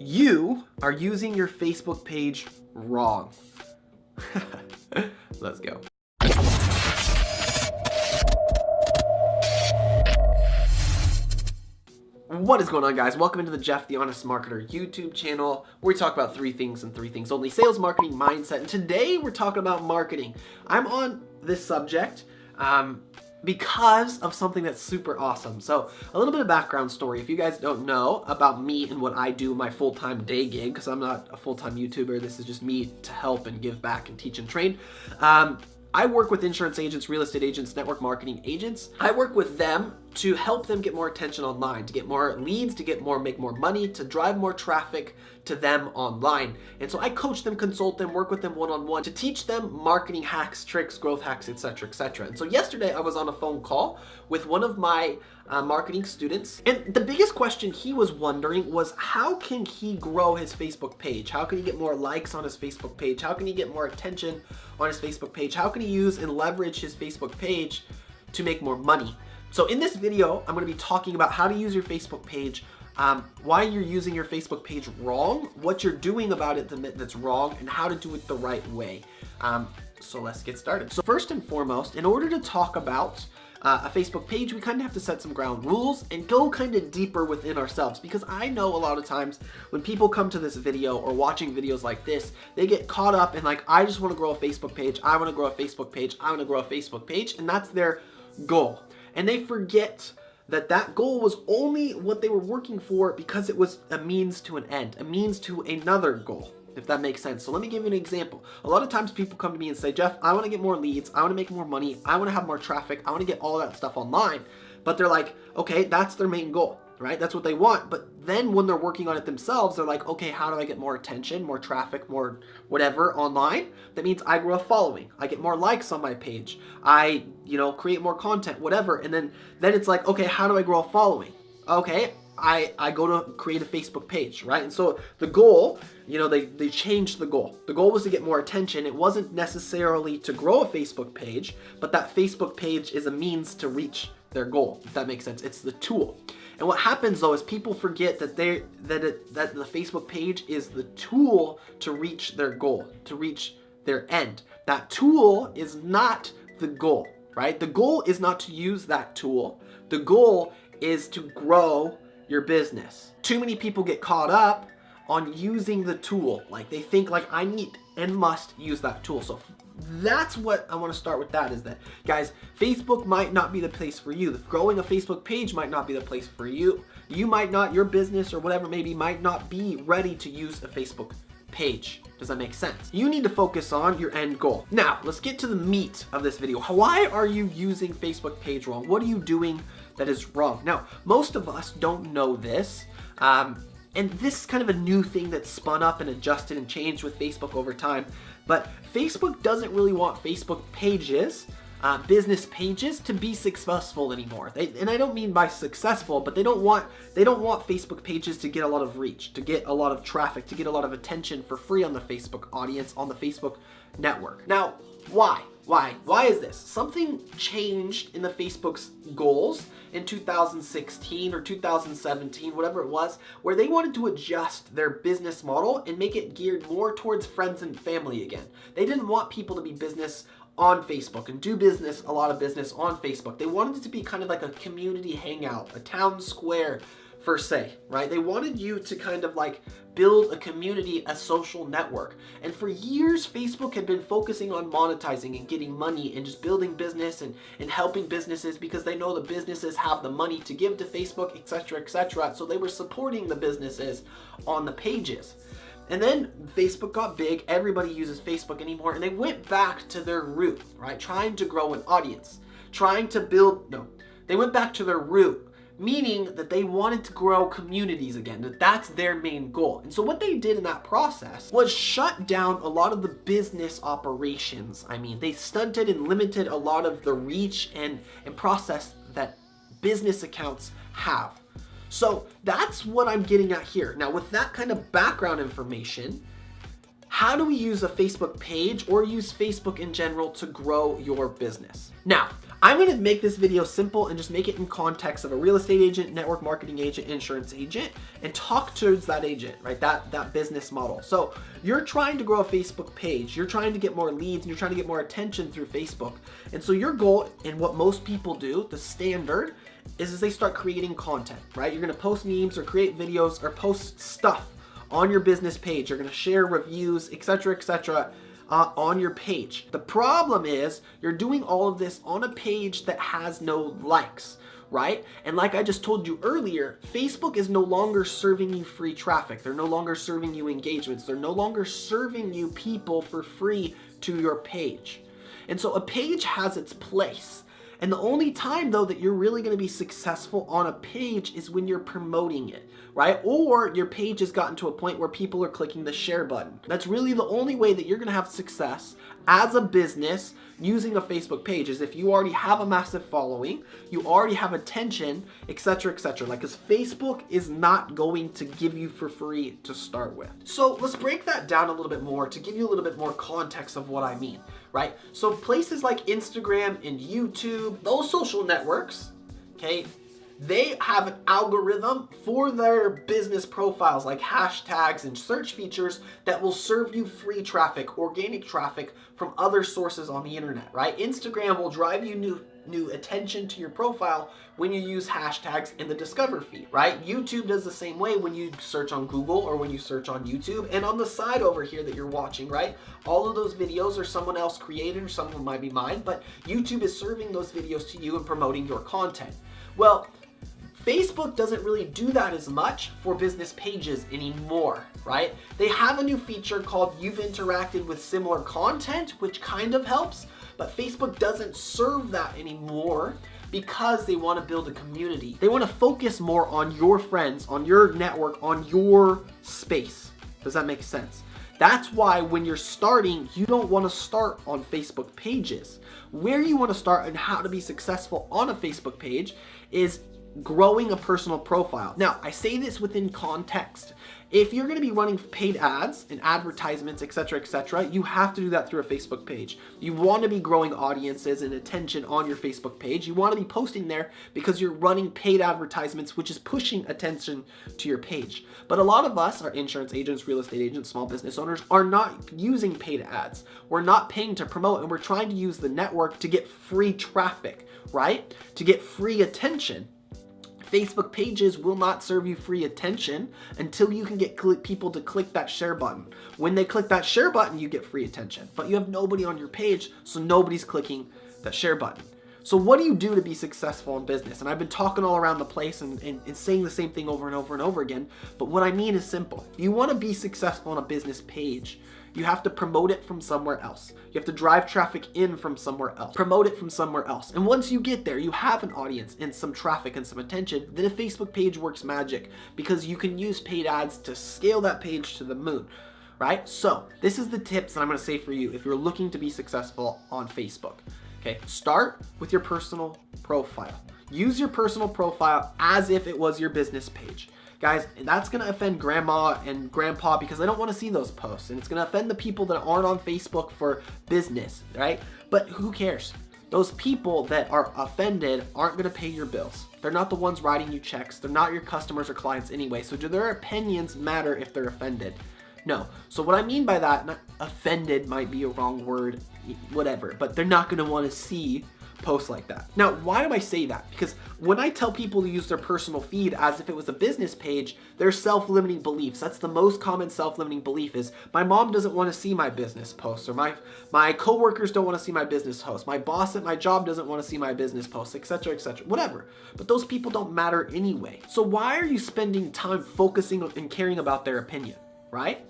You are using your Facebook page wrong. Let's go. What is going on, guys? Welcome into the Jeff the Honest Marketer YouTube channel, where we talk about three things and three things only: sales, marketing, mindset. And today we're talking about marketing. I'm on this subject because of something that's super awesome. So a little bit of background story. If you guys don't know about me and what I do, my full-time day gig, because I'm not a full-time YouTuber, this is just me to help and give back and teach and train. I work with insurance agents, real estate agents, network marketing agents. I work with them to help them get more attention online, to get more leads, to make more money, to drive more traffic to them online. And so I coach them, consult them, work with them one-on-one to teach them marketing hacks, tricks, growth hacks, etc., etc. And so yesterday I was on a phone call with one of my marketing students, and the biggest question he was wondering was, how can he grow his Facebook page? How can he get more likes on his Facebook page? How can he get more attention on his Facebook page? How can he use and leverage his Facebook page to make more money? So in this video, I'm going to be talking about how to use your Facebook page, why you're using your Facebook page wrong, what you're doing about it that's wrong, and how to do it the right way. So let's get started. So first and foremost, in order to talk about a Facebook page, we kind of have to set some ground rules and go kind of deeper within ourselves, because I know a lot of times when people come to this video or watching videos like this, they get caught up in like, I just want to grow a Facebook page, I want to grow a Facebook page, I want to grow a Facebook page, and that's their goal. And they forget that that goal was only what they were working for because it was a means to an end, a means to another goal, if that makes sense. So let me give you an example. A lot of times people come to me and say, Jeff, I want to get more leads, I want to make more money, I want to have more traffic, I want to get all that stuff online. But they're like, okay, that's their main goal, right? That's what they want. But then when they're working on it themselves, they're like, okay, how do I get more attention, more traffic, more whatever online? That means I grow a following, I get more likes on my page, I, create more content, whatever. And then it's like, okay, how do I grow a following? Okay, I go to create a Facebook page, right? And so the goal, they changed the goal. The goal was to get more attention. It wasn't necessarily to grow a Facebook page, but that Facebook page is a means to reach their goal, if that makes sense. It's the tool. And what happens though is people forget that the Facebook page is the tool to reach their goal, to reach their end. That tool is not the goal, right? The goal is not to use that tool. The goal is to grow your business. Too many people get caught up on using the tool. Like they think like, I need and must use that tool. So that's what I want to start with, that is that, guys, Facebook might not be the place for you. Growing a Facebook page might not be the place for you. You might not, your business or whatever maybe might not be ready to use a Facebook page. Does that make sense? You need to focus on your end goal. Now, let's get to the meat of this video. Why are you using Facebook page wrong? What are you doing that is wrong? Now, most of us don't know this. And this is kind of a new thing that's spun up and adjusted and changed with Facebook over time. But Facebook doesn't really want Facebook pages, business pages, to be successful anymore. And I don't mean by successful, but they don't want Facebook pages to get a lot of reach, to get a lot of traffic, to get a lot of attention for free on the Facebook audience, on the Facebook network. Now, why? Why is this? Something changed in the Facebook's goals in 2016 or 2017, whatever it was, where they wanted to adjust their business model and make it geared more towards friends and family again. They didn't want people to be business on Facebook and do a lot of business on Facebook. They wanted it to be kind of like a community hangout, a town square per se, right? They wanted you to kind of like build a community, a social network. And for years, Facebook had been focusing on monetizing and getting money and just building business and helping businesses, because they know the businesses have the money to give to Facebook, etc., etc. So they were supporting the businesses on the pages. And then Facebook got big, everybody uses Facebook anymore, and they went back to their root, right? Trying to grow an audience, they went back to their root, meaning that they wanted to grow communities again, that's their main goal. And so what they did in that process was shut down a lot of the business operations. I mean, they stunted and limited a lot of the reach and process that business accounts have. So that's what I'm getting at here. Now, with that kind of background information, how do we use a Facebook page or use Facebook in general to grow your business? Now, I'm going to make this video simple and just make it in context of a real estate agent, network marketing agent, insurance agent, and talk towards that agent, right? That business model. So you're trying to grow a Facebook page. You're trying to get more leads and you're trying to get more attention through Facebook. And so your goal, and what most people do, the standard, is they start creating content, right? You're going to post memes or create videos or post stuff on your business page. You're going to share reviews, etc., on your page. The problem is you're doing all of this on a page that has no likes, right? And like I just told you earlier, Facebook is no longer serving you free traffic. They're no longer serving you engagements. They're no longer serving you people for free to your page. And so a page has its place. And the only time though that you're really going to be successful on a page is when you're promoting it, right? Or your page has gotten to a point where people are clicking the share button. That's really the only way that you're going to have success as a business using a Facebook page, is if you already have a massive following, you already have attention, etc., like, because Facebook is not going to give you for free to start with. So let's break that down a little bit more to give you a little bit more context of what I mean, right? So places like Instagram and YouTube, those social networks, okay, they have an algorithm for their business profiles, like hashtags and search features, that will serve you free traffic, organic traffic from other sources on the internet, right? Instagram will drive you new attention to your profile when you use hashtags in the discover feed, right? YouTube does the same way when you search on Google or when you search on YouTube. And on the side over here that you're watching, right? All of those videos are someone else created, or some of them might be mine, but YouTube is serving those videos to you and promoting your content. Well, Facebook doesn't really do that as much for business pages anymore, right? They have a new feature called You've Interacted with Similar Content, which kind of helps, but Facebook doesn't serve that anymore because they want to build a community. They want to focus more on your friends, on your network, on your space. Does that make sense? That's why when you're starting, you don't want to start on Facebook pages. Where you want to start and how to be successful on a Facebook page is growing a personal profile. Now, I say this within context. If you're going to be running paid ads and advertisements, etc., you have to do that through a Facebook page. You want to be growing audiences and attention on your Facebook page. You want to be posting there because you're running paid advertisements, which is pushing attention to your page. But a lot of us, our insurance agents, real estate agents, small business owners, are not using paid ads. We're not paying to promote, and we're trying to use the network to get free traffic, right? To get free attention. Facebook pages will not serve you free attention until you can get people to click that share button. When they click that share button, you get free attention, but you have nobody on your page, so nobody's clicking that share button. So what do you do to be successful in business? And I've been talking all around the place and saying the same thing over and over and over again, but what I mean is simple. If you want to be successful on a business page, you have to promote it from somewhere else. You have to drive traffic in from somewhere else. Promote it from somewhere else. And once you get there, you have an audience and some traffic and some attention, then a Facebook page works magic because you can use paid ads to scale that page to the moon, right? So this is the tips that I'm going to say for you if you're looking to be successful on Facebook. Okay, start with your personal profile. Use your personal profile as if it was your business page. Guys, that's going to offend grandma and grandpa because they don't want to see those posts. And it's going to offend the people that aren't on Facebook for business, right? But who cares? Those people that are offended aren't going to pay your bills. They're not the ones writing you checks. They're not your customers or clients anyway. So do their opinions matter if they're offended? No. So what I mean by that, not offended might be a wrong word, whatever, but they're not going to want to see posts like that. Now, why do I say that? Because when I tell people to use their personal feed as if it was a business page, they're self-limiting beliefs. That's the most common self-limiting belief is my mom doesn't want to see my business posts, or my coworkers don't want to see my business posts. My boss at my job doesn't want to see my business posts, etc., whatever. But those people don't matter anyway. So why are you spending time focusing and caring about their opinion, right?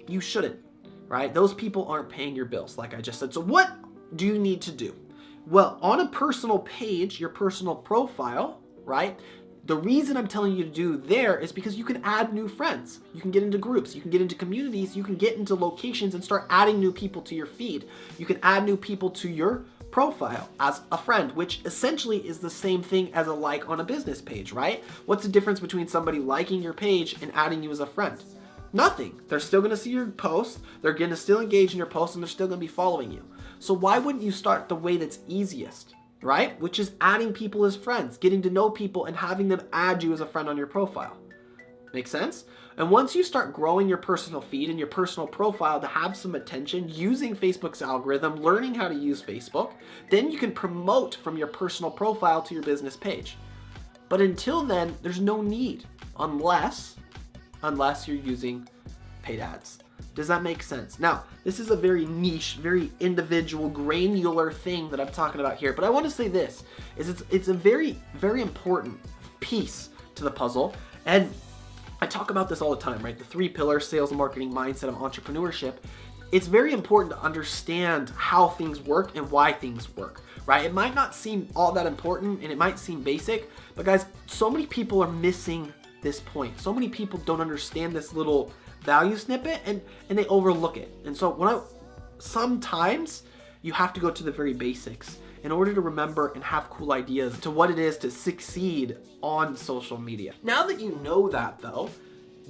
You shouldn't, right? Those people aren't paying your bills, like I just said. So what do you need to do? Well, on a personal page, your personal profile, right? The reason I'm telling you to do there is because you can add new friends. You can get into groups, you can get into communities, you can get into locations and start adding new people to your feed. You can add new people to your profile as a friend, which essentially is the same thing as a like on a business page, right? What's the difference between somebody liking your page and adding you as a friend? Nothing. They're still going to see your post, they're going to still engage in your post, and they're still going to be following you. So why wouldn't you start the way that's easiest, right? Which is adding people as friends, getting to know people and having them add you as a friend on your profile. Make sense? And once you start growing your personal feed and your personal profile to have some attention, using Facebook's algorithm, learning how to use Facebook, then you can promote from your personal profile to your business page. But until then, there's no need unless you're using paid ads. Does that make sense? Now, this is a very niche, very individual, granular thing that I'm talking about here, but I want to say this, is it's a very, very important piece to the puzzle. And I talk about this all the time, right? The 3 pillars, sales, marketing, mindset of entrepreneurship. It's very important to understand how things work and why things work, right? It might not seem all that important and it might seem basic, but guys, so many people are missing this point. So many people don't understand this little value snippet and they overlook it. And so sometimes you have to go to the very basics in order to remember and have cool ideas to what it is to succeed on social media. Now that you know that though,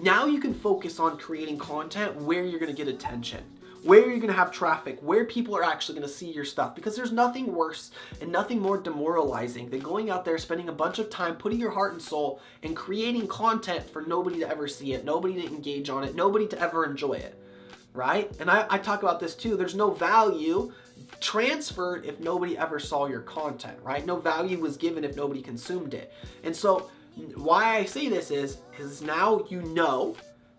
now you can focus on creating content where you're gonna get attention, where you're gonna have traffic, where people are actually gonna see your stuff, because there's nothing worse and nothing more demoralizing than going out there, spending a bunch of time, putting your heart and soul and creating content for nobody to ever see it, nobody to engage on it, nobody to ever enjoy it, right? And I talk about this too. There's no value transferred if nobody ever saw your content, right? No value was given if nobody consumed it. And so why I say this is now you know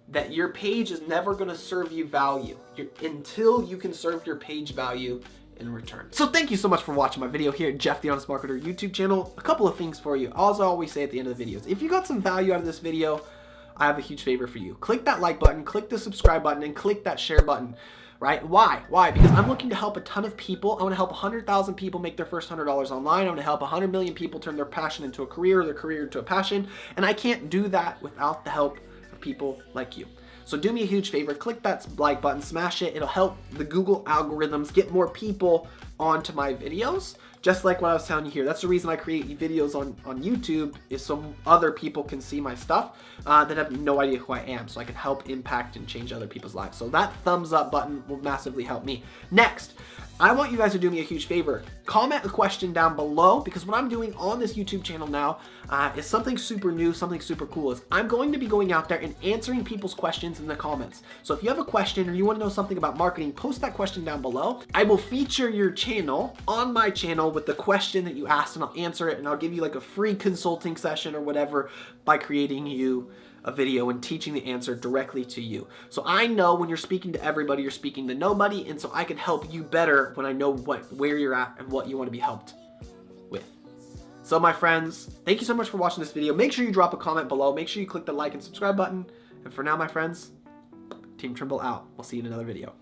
that your page is never going to serve you value until you can serve your page value in return. So thank you so much for watching my video here at Jeff the Honest Marketer YouTube channel. A couple of things for you. As I always say at the end of the videos, if you got some value out of this video, I have a huge favor for you. Click that like button, click the subscribe button, and click that share button. Right? Why? Because I'm looking to help a ton of people. I want to help 100,000 people make their first $100 online. I want to help 100 million people turn their passion into a career, their career into a passion. And I can't do that without the help of people like you. So do me a huge favor, click that like button, smash it. It'll help the Google algorithms get more people onto my videos. Just like what I was telling you here. That's the reason I create videos on YouTube, is so other people can see my stuff that have no idea who I am, so I can help impact and change other people's lives. So that thumbs up button will massively help me. Next, I want you guys to do me a huge favor. Comment a question down below, because what I'm doing on this YouTube channel now is something super new, something super cool. Is I'm going to be going out there and answering people's questions in the comments. So if you have a question or you want to know something about marketing, post that question down below. I will feature your channel on my channel with the question that you asked, and I'll answer it, and I'll give you like a free consulting session or whatever by creating you a video and teaching the answer directly to you. So I know when you're speaking to everybody, you're speaking to nobody, and so I can help you better when I know where you're at and what you want to be helped with. So my friends, thank you so much for watching this video. Make sure you drop a comment below. Make sure you click the like and subscribe button. And for now, my friends, Team Trimble out. We'll see you in another video.